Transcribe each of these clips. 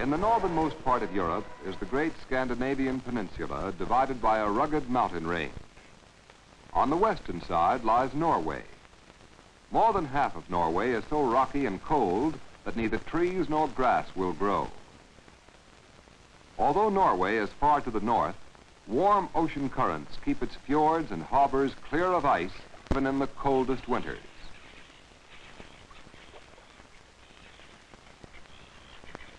In the northernmost part of Europe is the great Scandinavian peninsula divided by a rugged mountain range. On the western side lies Norway. More than half of Norway is so rocky and cold that neither trees nor grass will grow. Although Norway is far to the north, warm ocean currents keep its fjords and harbors clear of ice even in the coldest winters.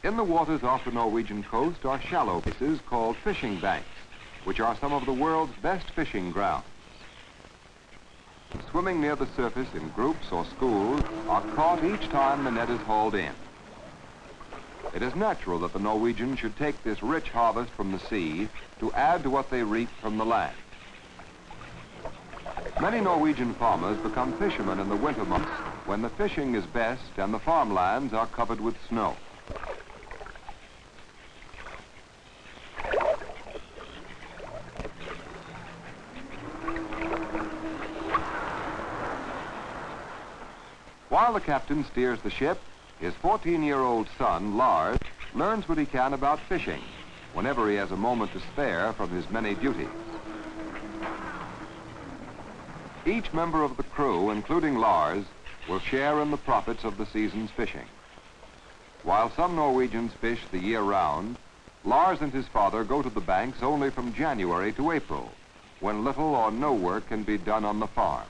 In the waters off the Norwegian coast are shallow places called fishing banks, which are some of the world's best fishing grounds. Swimming near the surface in groups or schools are caught each time the net is hauled in. It is natural that the Norwegians should take this rich harvest from the sea to add to what they reap from the land. Many Norwegian farmers become fishermen in the winter months when the fishing is best and the farmlands are covered with snow. While the captain steers the ship, his 14-year-old son, Lars, learns what he can about fishing whenever he has a moment to spare from his many duties. Each member of the crew, including Lars, will share in the profits of the season's fishing. While some Norwegians fish the year round, Lars and his father go to the banks only from January to April, when little or no work can be done on the farm.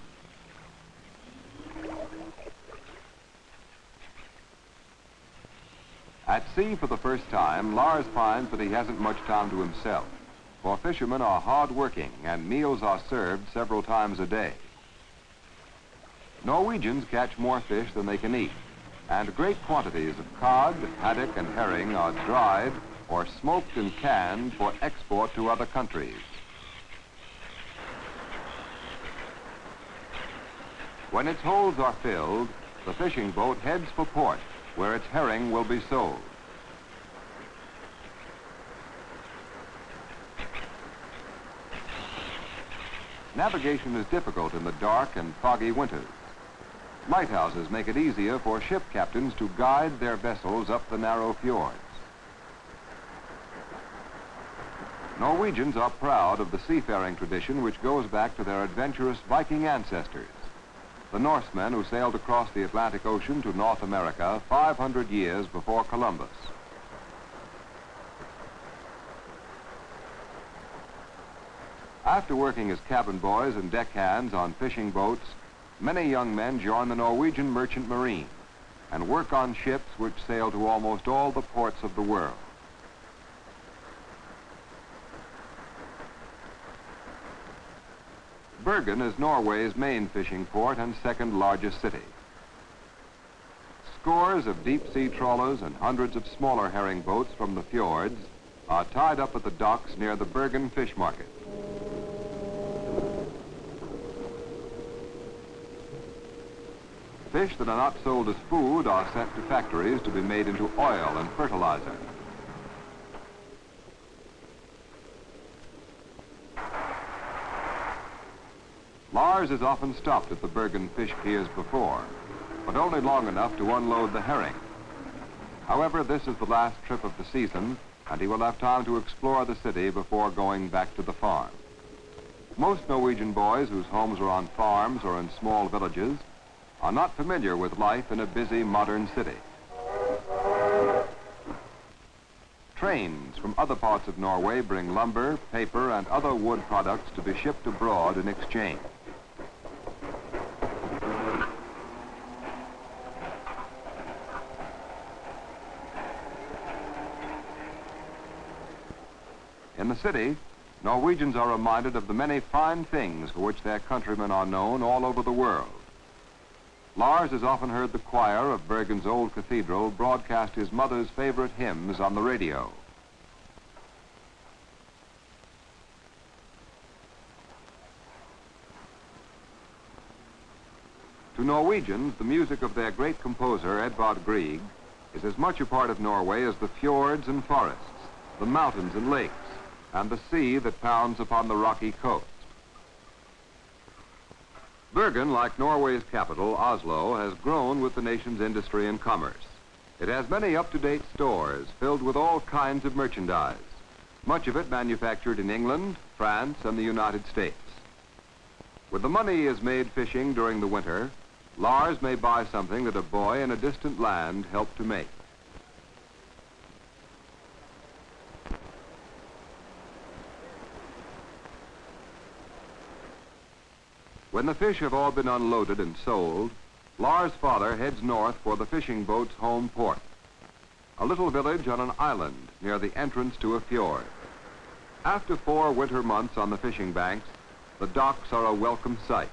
At sea for the first time, Lars finds that he hasn't much time to himself, for fishermen are hard-working and meals are served several times a day. Norwegians catch more fish than they can eat, and great quantities of cod, haddock, and herring are dried or smoked and canned for export to other countries. When its holds are filled, the fishing boat heads for port, where its herring will be sold. Navigation is difficult in the dark and foggy winters. Lighthouses make it easier for ship captains to guide their vessels up the narrow fjords. Norwegians are proud of the seafaring tradition which goes back to their adventurous Viking ancestors, the Norsemen who sailed across the Atlantic Ocean to North America 500 years before Columbus. After working as cabin boys and deckhands on fishing boats, many young men join the Norwegian merchant marine and work on ships which sail to almost all the ports of the world. Bergen is Norway's main fishing port and second largest city. Scores of deep-sea trawlers and hundreds of smaller herring boats from the fjords are tied up at the docks near the Bergen fish market. Fish that are not sold as food are sent to factories to be made into oil and fertilizer. Lars has often stopped at the Bergen fish piers before, but only long enough to unload the herring. However, this is the last trip of the season, and he will have time to explore the city before going back to the farm. Most Norwegian boys whose homes are on farms or in small villages are not familiar with life in a busy modern city. Trains from other parts of Norway bring lumber, paper, and other wood products to be shipped abroad in exchange. In the city, Norwegians are reminded of the many fine things for which their countrymen are known all over the world. Lars has often heard the choir of Bergen's old cathedral broadcast his mother's favorite hymns on the radio. To Norwegians, the music of their great composer, Edvard Grieg, is as much a part of Norway as the fjords and forests, the mountains and lakes, and the sea that pounds upon the rocky coast. Bergen, like Norway's capital, Oslo, has grown with the nation's industry and commerce. It has many up-to-date stores filled with all kinds of merchandise, much of it manufactured in England, France, and the United States. With the money he has made fishing during the winter, Lars may buy something that a boy in a distant land helped to make. When the fish have all been unloaded and sold, Lars' father heads north for the fishing boat's home port, a little village on an island near the entrance to a fjord. After 4 winter months on the fishing banks, the docks are a welcome sight.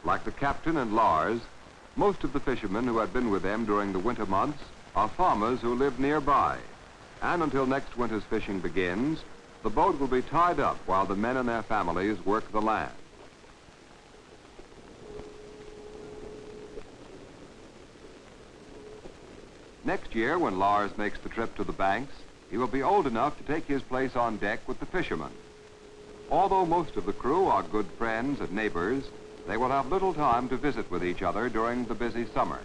Like the captain and Lars, most of the fishermen who had been with them during the winter months are farmers who live nearby, and until next winter's fishing begins, the boat will be tied up while the men and their families work the land. Next year, when Lars makes the trip to the banks, he will be old enough to take his place on deck with the fishermen. Although most of the crew are good friends and neighbors, they will have little time to visit with each other during the busy summer.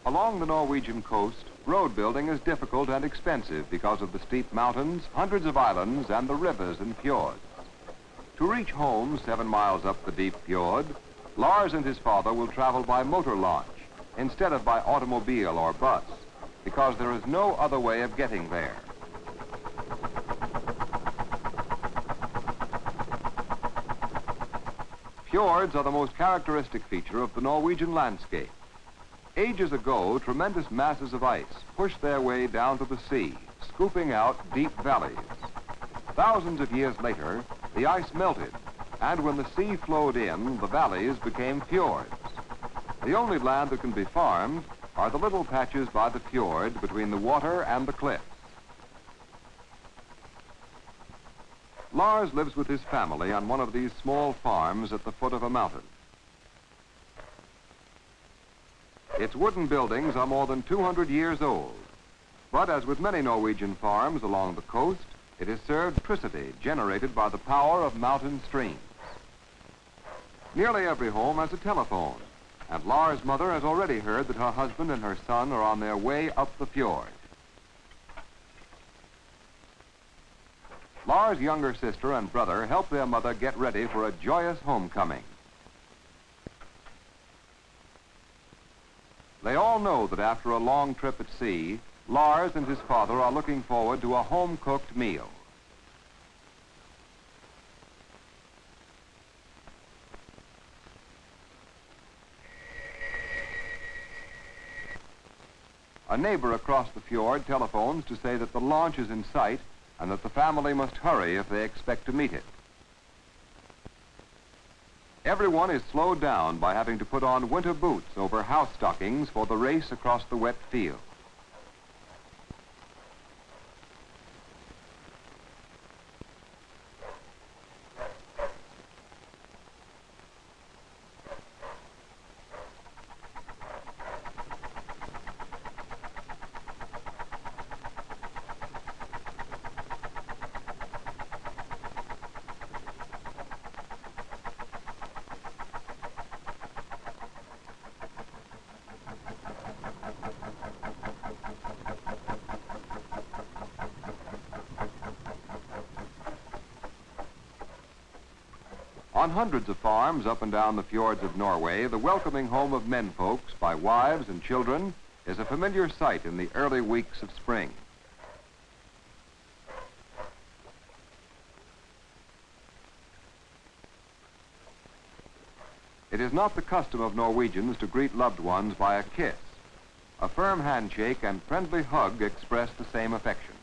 Along the Norwegian coast, road building is difficult and expensive because of the steep mountains, hundreds of islands, and the rivers and fjords. To reach home 7 miles up the deep fjord, Lars and his father will travel by motor launch instead of by automobile or bus, because there is no other way of getting there. Fjords are the most characteristic feature of the Norwegian landscape. Ages ago, tremendous masses of ice pushed their way down to the sea, scooping out deep valleys. Thousands of years later, the ice melted, and when the sea flowed in, the valleys became fjords. The only land that can be farmed are the little patches by the fjord between the water and the cliffs. Lars lives with his family on one of these small farms at the foot of a mountain. Its wooden buildings are more than 200 years old, but as with many Norwegian farms along the coast, it is served by electricity generated by the power of mountain streams. Nearly every home has a telephone, and Lars' mother has already heard that her husband and her son are on their way up the fjord. Lars' younger sister and brother help their mother get ready for a joyous homecoming. They all know that after a long trip at sea, Lars and his father are looking forward to a home-cooked meal. A neighbor across the fjord telephones to say that the launch is in sight and that the family must hurry if they expect to meet it. Everyone is slowed down by having to put on winter boots over house stockings for the race across the wet field. On hundreds of farms up and down the fjords of Norway, the welcoming home of menfolks by wives and children is a familiar sight in the early weeks of spring. It is not the custom of Norwegians to greet loved ones by a kiss. A firm handshake and friendly hug express the same affection.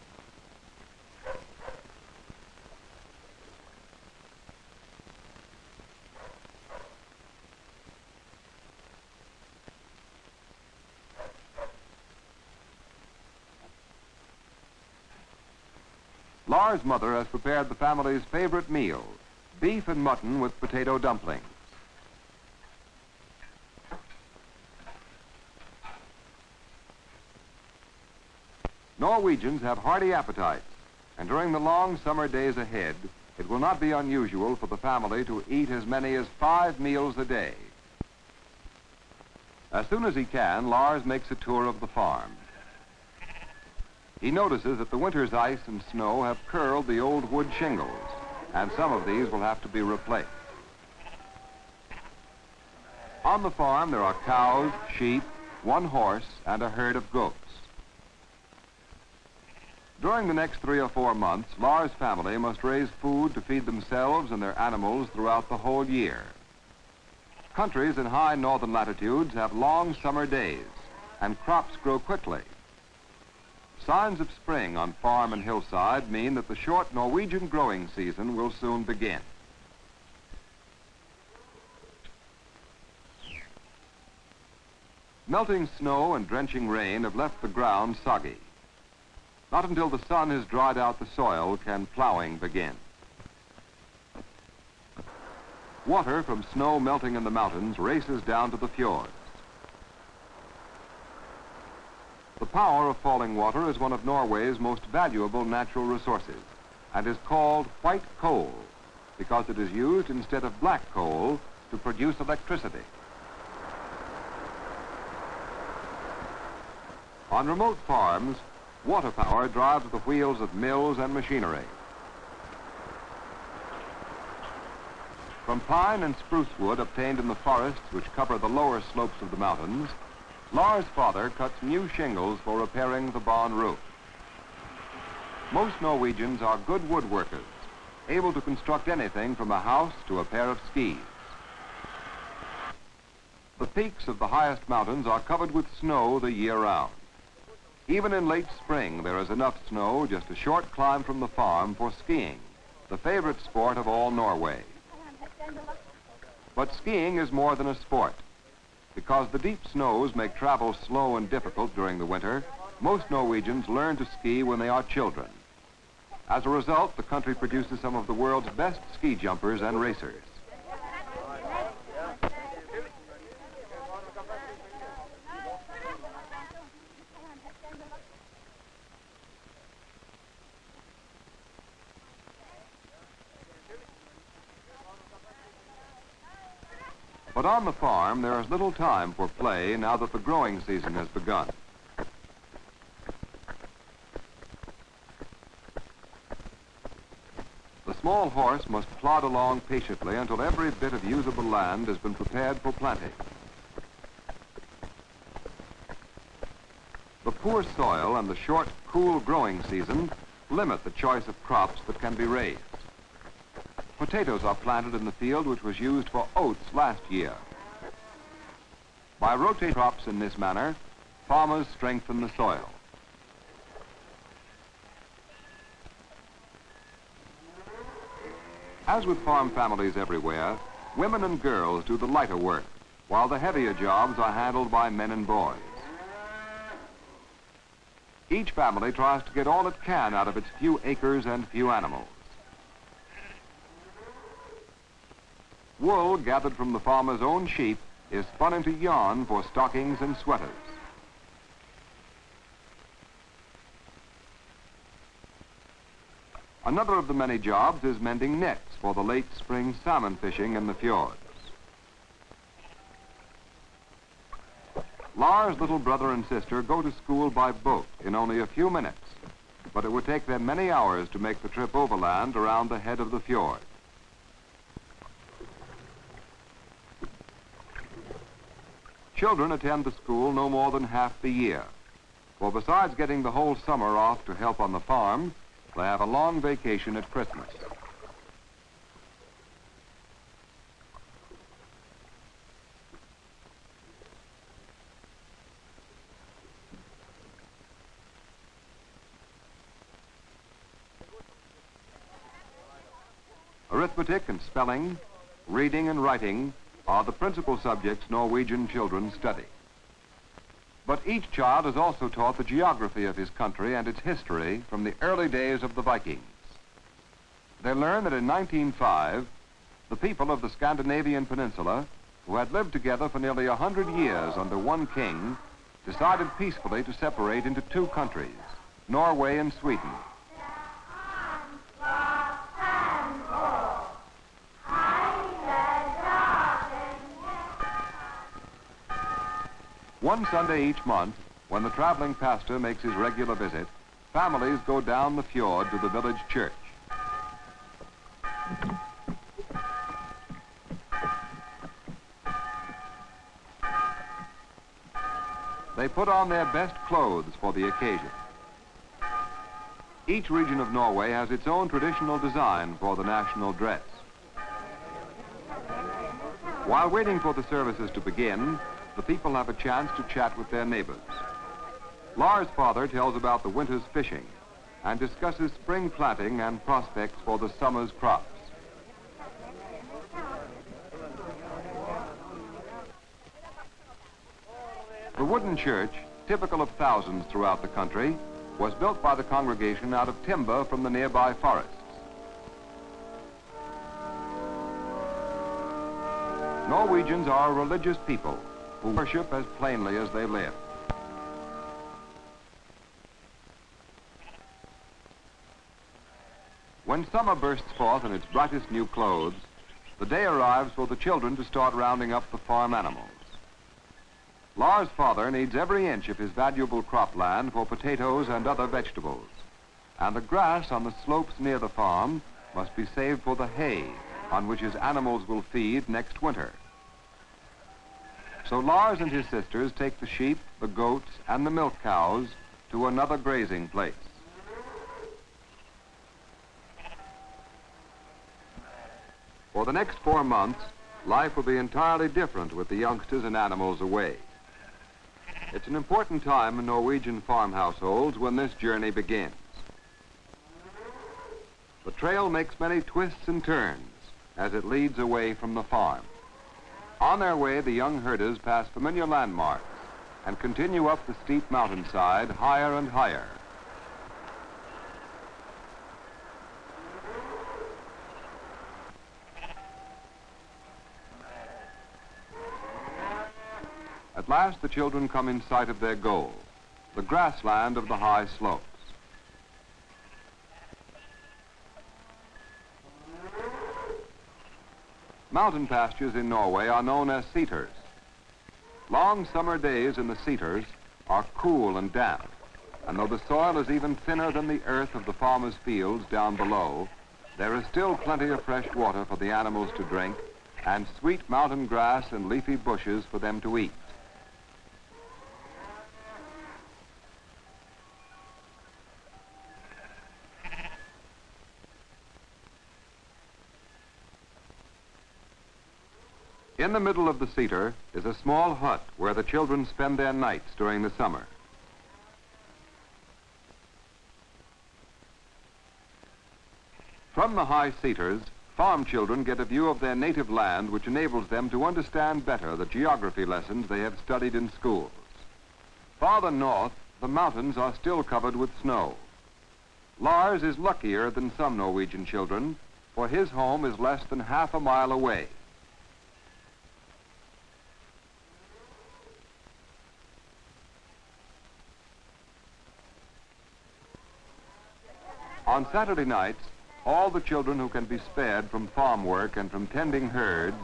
Lars' mother has prepared the family's favorite meal, beef and mutton with potato dumplings. Norwegians have hearty appetites, and during the long summer days ahead, it will not be unusual for the family to eat as many as 5 meals a day. As soon as he can, Lars makes a tour of the farm. He notices that the winter's ice and snow have curled the old wood shingles, and some of these will have to be replaced. On the farm, there are cows, sheep, 1 horse, and a herd of goats. During the next 3 or 4 months, Lars' family must raise food to feed themselves and their animals throughout the whole year. Countries in high northern latitudes have long summer days, and crops grow quickly. Signs of spring on farm and hillside mean that the short Norwegian growing season will soon begin. Melting snow and drenching rain have left the ground soggy. Not until the sun has dried out the soil can plowing begin. Water from snow melting in the mountains races down to the fjords. The power of falling water is one of Norway's most valuable natural resources and is called white coal because it is used instead of black coal to produce electricity. On remote farms, water power drives the wheels of mills and machinery. From pine and spruce wood obtained in the forests which cover the lower slopes of the mountains, Lars' father cuts new shingles for repairing the barn roof. Most Norwegians are good woodworkers, able to construct anything from a house to a pair of skis. The peaks of the highest mountains are covered with snow the year round. Even in late spring, there is enough snow just a short climb from the farm for skiing, the favorite sport of all Norway. But skiing is more than a sport. Because the deep snows make travel slow and difficult during the winter, most Norwegians learn to ski when they are children. As a result, the country produces some of the world's best ski jumpers and racers. But on the farm, there is little time for play now that the growing season has begun. The small horse must plod along patiently until every bit of usable land has been prepared for planting. The poor soil and the short, cool growing season limit the choice of crops that can be raised. Potatoes are planted in the field which was used for oats last year. By rotating crops in this manner, farmers strengthen the soil. As with farm families everywhere, women and girls do the lighter work, while the heavier jobs are handled by men and boys. Each family tries to get all it can out of its few acres and few animals. Wool gathered from the farmer's own sheep is spun into yarn for stockings and sweaters. Another of the many jobs is mending nets for the late spring salmon fishing in the fjords. Lars' little brother and sister go to school by boat in only a few minutes, but it would take them many hours to make the trip overland around the head of the fjord. Children attend the school no more than half the year, for besides getting the whole summer off to help on the farm, they have a long vacation at Christmas. Arithmetic and spelling, reading and writing are the principal subjects Norwegian children study. But each child is also taught the geography of his country and its history from the early days of the Vikings. They learn that in 1905, the people of the Scandinavian peninsula, who had lived together for nearly 100 years under one king, decided peacefully to separate into 2 countries, Norway and Sweden. One Sunday each month, when the traveling pastor makes his regular visit, families go down the fjord to the village church. They put on their best clothes for the occasion. Each region of Norway has its own traditional design for the national dress. While waiting for the services to begin, the people have a chance to chat with their neighbors. Lars' father tells about the winter's fishing and discusses spring planting and prospects for the summer's crops. The wooden church, typical of thousands throughout the country, was built by the congregation out of timber from the nearby forests. Norwegians are a religious people who worship as plainly as they live. When summer bursts forth in its brightest new clothes, the day arrives for the children to start rounding up the farm animals. Lars' father needs every inch of his valuable cropland for potatoes and other vegetables, and the grass on the slopes near the farm must be saved for the hay on which his animals will feed next winter. So Lars and his sisters take the sheep, the goats, and the milk cows to another grazing place. For the next 4 months, life will be entirely different with the youngsters and animals away. It's an important time in Norwegian farm households when this journey begins. The trail makes many twists and turns as it leads away from the farm. On their way, the young herders pass familiar landmarks and continue up the steep mountainside higher and higher. At last, the children come in sight of their goal, the grassland of the high slopes. Mountain pastures in Norway are known as seaters. Long summer days in the seaters are cool and damp, and though the soil is even thinner than the earth of the farmers' fields down below, there is still plenty of fresh water for the animals to drink and sweet mountain grass and leafy bushes for them to eat. In the middle of the seater is a small hut where the children spend their nights during the summer. From the high seaters, farm children get a view of their native land, which enables them to understand better the geography lessons they have studied in schools. Farther north, the mountains are still covered with snow. Lars is luckier than some Norwegian children, for his home is less than half a mile away. On Saturday nights, all the children who can be spared from farm work and from tending herds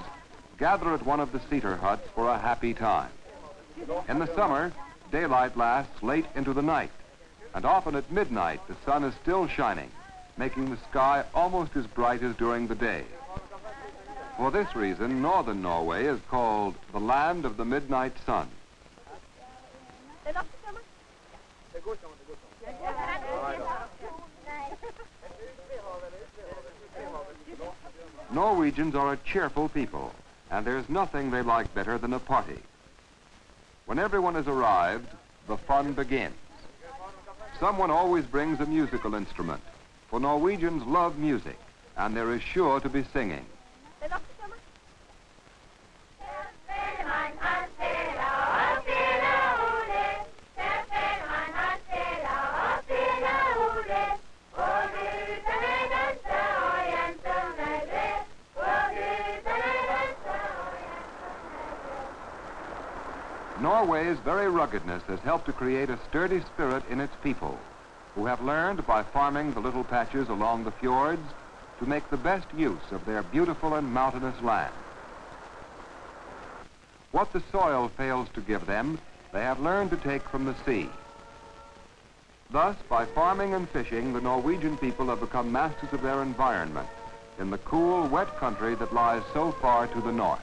gather at one of the seater huts for a happy time. In the summer, daylight lasts late into the night, and often at midnight the sun is still shining, making the sky almost as bright as during the day. For this reason, northern Norway is called the land of the midnight sun. Norwegians are a cheerful people, and there's nothing they like better than a party. When everyone has arrived, the fun begins. Someone always brings a musical instrument, for Norwegians love music, and there is sure to be singing. Norway's very ruggedness has helped to create a sturdy spirit in its people, who have learned by farming the little patches along the fjords to make the best use of their beautiful and mountainous land. What the soil fails to give them, they have learned to take from the sea. Thus, by farming and fishing, the Norwegian people have become masters of their environment in the cool, wet country that lies so far to the north.